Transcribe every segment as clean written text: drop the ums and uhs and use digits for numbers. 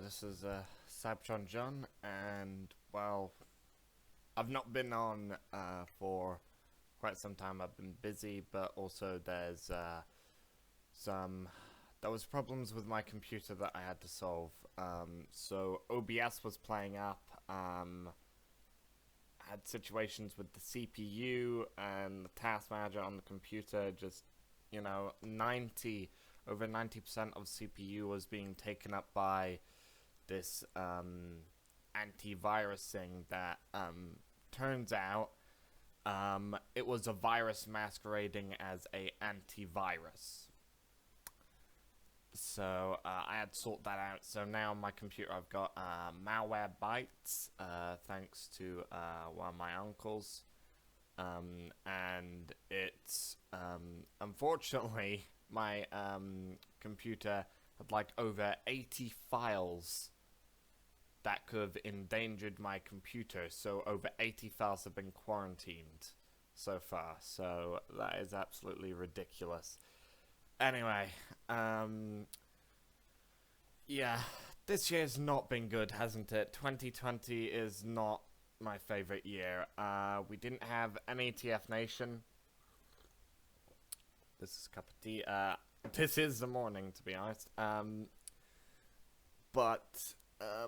this is Cybertron John, and well, I've not been on for quite some time. I've been busy, but also there was problems with my computer that I had to solve. So OBS was playing up. Had situations with the CPU and the task manager on the computer. Just over 90% of CPU was being taken up by this antivirus thing that turns out it was a virus masquerading as a antivirus. So I had to sort that out. So now on my computer I've got Malwarebytes, thanks to one of my uncles. And it's unfortunately my computer had like over 80 files that could have endangered my computer. So over 80 files have been quarantined so far. So that is absolutely ridiculous. Anyway, yeah, this year's not been good, hasn't it? 2020 is not my favorite year. We didn't have any TF Nation. This is a cup of tea. This is the morning, to be honest. But I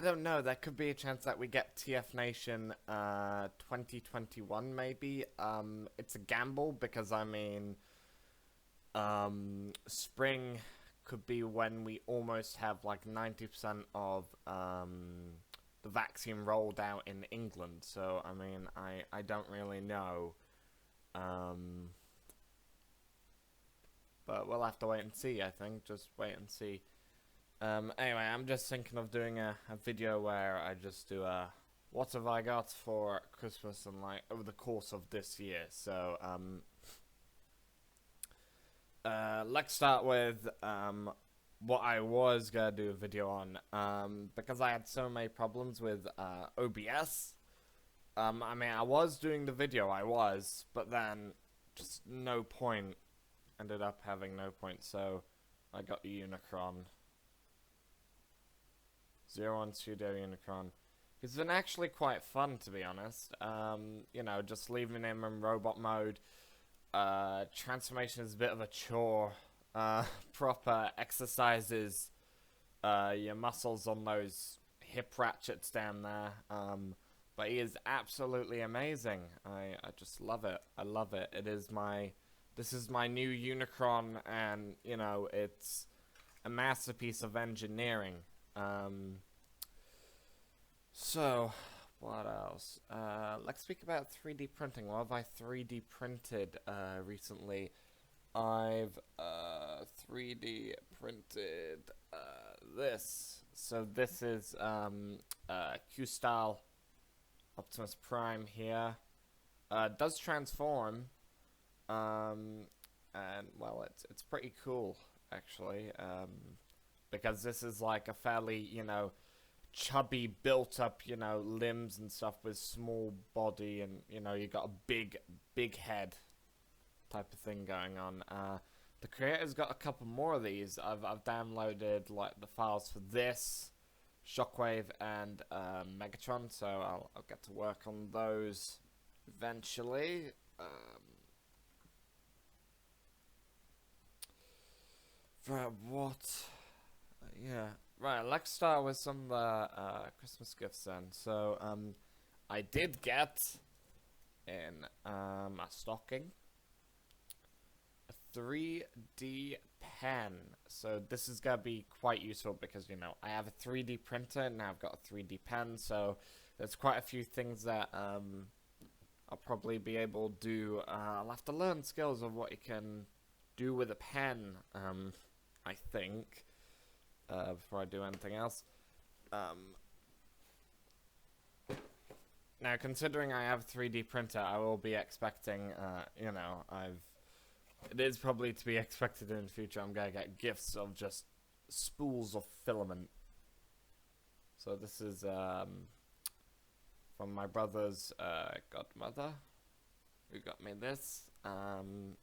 don't know. There could be a chance that we get TF Nation 2021, maybe. It's a gamble because, I mean, spring could be when we almost have like 90% of the vaccine rolled out in England. So, I mean, I don't really know. But we'll have to wait and see, I think. Just wait and see. Anyway, I'm just thinking of doing a video where I just do what have I got for Christmas and like over the course of this year. So, let's start with what I was gonna do a video on, because I had so many problems with OBS. I mean, I was doing the video, but then just no point. Ended up having no point, so I got Unicron. 01 Studio Unicron. It's been actually quite fun, to be honest. Just leaving him in robot mode. Transformation is a bit of a chore. Proper exercises your muscles on those hip ratchets down there. But he is absolutely amazing. I just love it. I love it. This is my new Unicron, and it's a masterpiece of engineering. So what else? Let's speak about 3D printing. What have I 3D printed recently? I've 3D printed this. So this is Q-Style Optimus Prime here. Does transform. And well, it's pretty cool actually, because this is like a fairly, chubby, built up, limbs and stuff with small body, and you got a big head type of thing going on. The creator's got a couple more of these. I've downloaded like the files for this, Shockwave, and Megatron, so I'll get to work on those eventually. Right, what? Yeah. Right, let's start with some Christmas gifts then. So, I did get in a stocking a 3D pen. So this is gonna be quite useful because I have a 3D printer and now I've got a 3D pen. So there's quite a few things that I'll probably be able to do. I'll have to learn skills of what you can do with a pen. I think, before I do anything else. Now, considering I have a 3D printer, I will be expecting, it is probably to be expected in the future, I'm gonna get gifts of just spools of filament. So this is, from my brother's, godmother, who got me this, and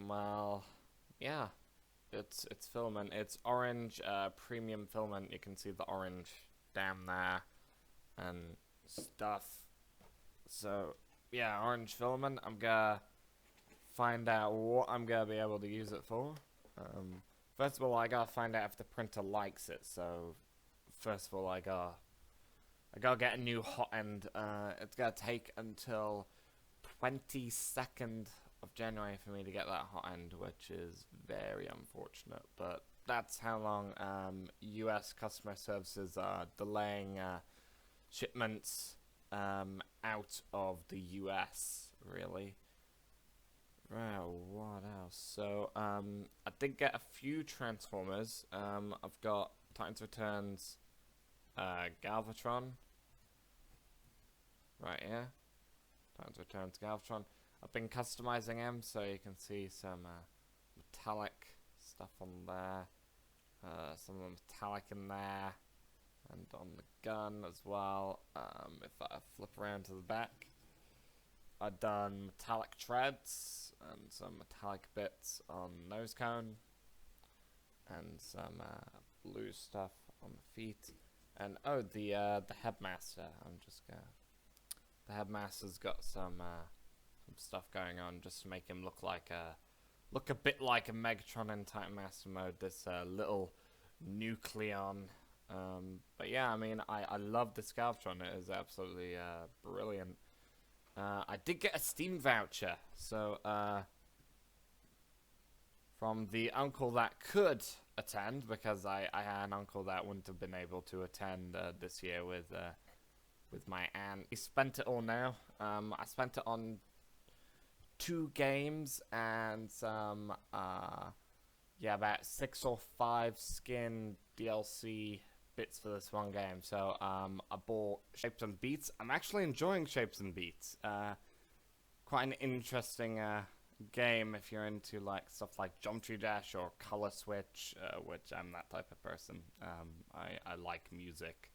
well, yeah, It's filament. It's orange premium filament. You can see the orange down there and stuff. So yeah, orange filament. I'm gonna find out what I'm gonna be able to use it for. First of all, I gotta find out if the printer likes it. So first of all, I gotta get a new hot end. It's gonna take until 22nd of January for me to get that hot end, which is very unfortunate. But that's how long US customer services are delaying shipments out of the US, really. Well, what else? So, I did get a few Transformers. I've got Titans Returns, Galvatron, right here. Titans Returns Galvatron. I've been customizing him, so you can see some metallic stuff on there, some of the metallic in there, and on the gun as well. If I flip around to the back, I've done metallic treads and some metallic bits on nose cone, and some blue stuff on the feet. And oh, the headmaster. The headmaster's got some stuff going on just to make him look a bit like a Megatron in Titan Master mode. This little Nucleon. But yeah, I mean, I love this Galvatron. It is absolutely brilliant. I did get a Steam voucher, so from the uncle that could attend, because I had an uncle that wouldn't have been able to attend this year with my aunt. He spent it all now. I spent it on 2 games and some about 6 or 5 skin DLC bits for this one game. So I bought Shapes and Beats. I'm actually enjoying Shapes and Beats. Quite an interesting game if you're into like stuff like Geometry Dash or Color Switch, which I'm that type of person. I like music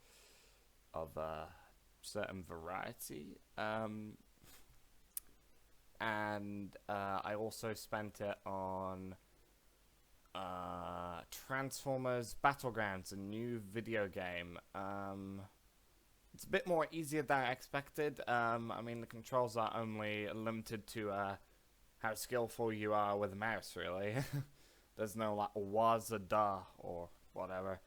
of a certain variety. And I also spent it on Transformers Battlegrounds, a new video game. It's a bit more easier than I expected. I mean, the controls are only limited to how skillful you are with a mouse, really. There's no like wazada or whatever.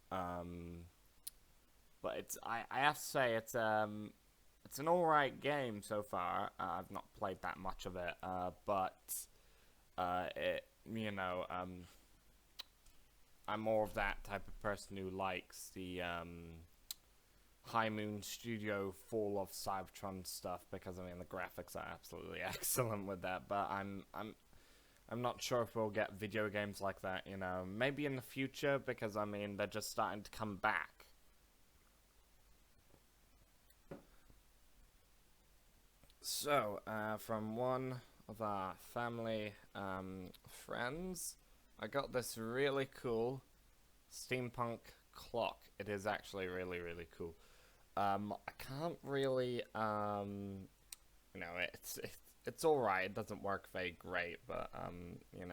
But I have to say it's an alright game so far. I've not played that much of it, but I'm more of that type of person who likes the High Moon Studio Fall of Cybertron stuff, because I mean the graphics are absolutely excellent with that. But I'm not sure if we'll get video games like that, maybe in the future, because I mean they're just starting to come back. So, from one of our family friends, I got this really cool steampunk clock. It is actually really, really cool. I can't really, it's alright. It doesn't work very great, but, you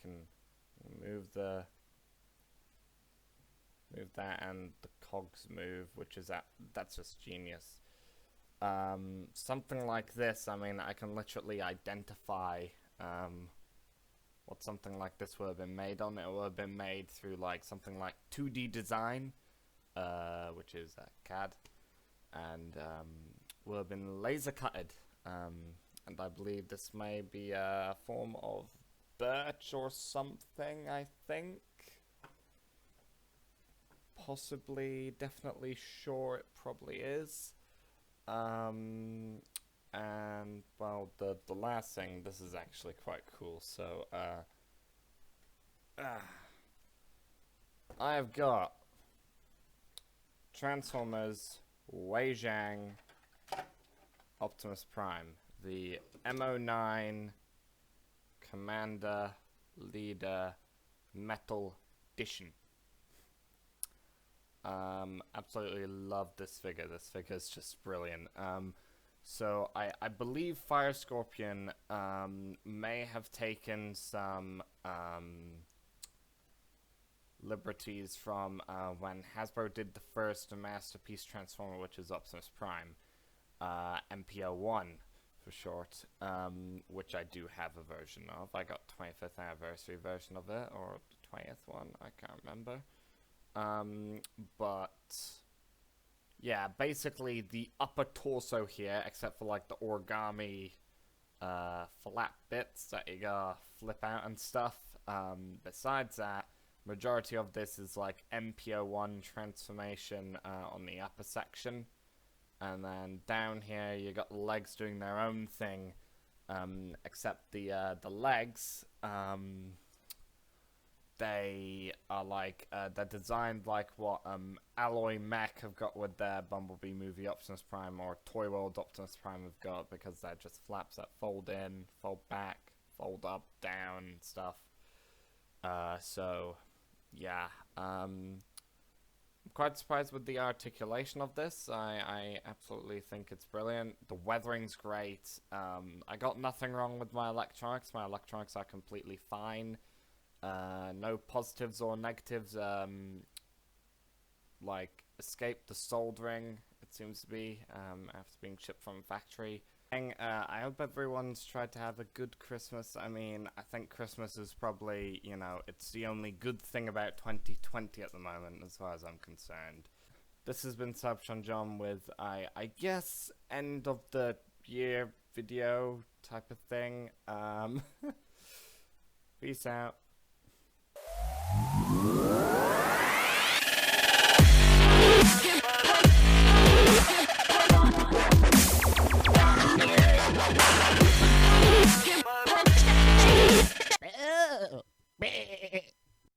can move that and the cogs move, which is that's just genius. Something like this, I mean, I can literally identify what something like this would have been made on. It would have been made through like something like 2D design, which is CAD, and would have been laser cutted. And I believe this may be a form of birch or something, I think. Possibly, definitely sure it probably is. And well, the last thing, this is actually quite cool. So I have got Transformers Wei Zhang Optimus Prime, the MO9 Commander Leader Metal Edition. Absolutely love this figure. This figure is just brilliant. So I believe Fire Scorpion may have taken some liberties from when Hasbro did the first Masterpiece Transformer, which is Optimus Prime, MPO1 for short, which I do have a version of. I got 25th anniversary version of it, or the 20th one, I can't remember. But yeah, basically the upper torso here, except for like the origami flat bits that you gotta flip out and stuff. Besides that, majority of this is like MPO1 transformation on the upper section. And then down here you got the legs doing their own thing, except the legs, they are like, they're designed like what Alloy Mech have got with their Bumblebee movie Optimus Prime, or Toy World Optimus Prime have got, because they're just flaps that fold in, fold back, fold up, down, stuff. So, yeah, I'm quite surprised with the articulation of this. I absolutely think it's brilliant. The weathering's great. I got nothing wrong with my electronics. My electronics are completely fine. No positives or negatives, like, escape the soldering, it seems to be, after being shipped from factory. I hope everyone's tried to have a good Christmas. I mean, I think Christmas is probably, you know, it's the only good thing about 2020 at the moment, as far as I'm concerned. This has been Cybertron John with, I guess, end of the year video type of thing. Peace out.